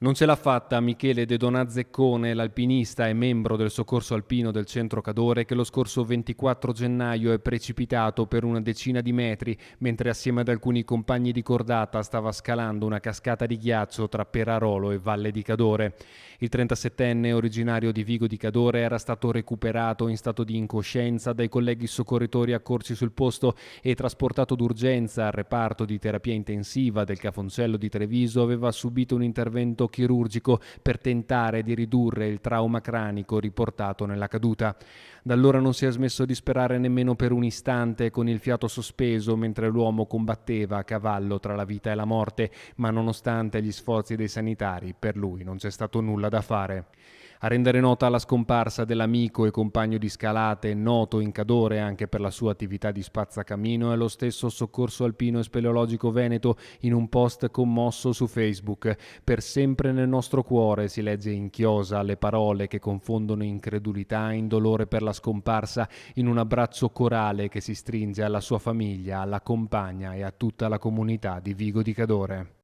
Non ce l'ha fatta Michele De Donazzeccone, l'alpinista e membro del soccorso alpino del centro Cadore, che lo scorso 24 gennaio è precipitato per una decina di metri mentre assieme ad alcuni compagni di cordata stava scalando una cascata di ghiaccio tra Perarolo e Valle di Cadore. Il 37enne originario di Vigo di Cadore era stato recuperato in stato di incoscienza dai colleghi soccorritori accorsi sul posto e trasportato d'urgenza al reparto di terapia intensiva del Cafoncello di Treviso. Aveva subito un intervento chirurgico per tentare di ridurre il trauma cranico riportato nella caduta. Da allora non si è smesso di sperare nemmeno per un istante, con il fiato sospeso mentre l'uomo combatteva a cavallo tra la vita e la morte, ma nonostante gli sforzi dei sanitari, per lui non c'è stato nulla da fare. A rendere nota la scomparsa dell'amico e compagno di scalate, noto in Cadore anche per la sua attività di spazzacamino, è lo stesso Soccorso Alpino e Speleologico Veneto in un post commosso su Facebook. Per sempre nel nostro cuore, si legge in chiosa le parole che confondono incredulità in dolore per la scomparsa, in un abbraccio corale che si stringe alla sua famiglia, alla compagna e a tutta la comunità di Vigo di Cadore.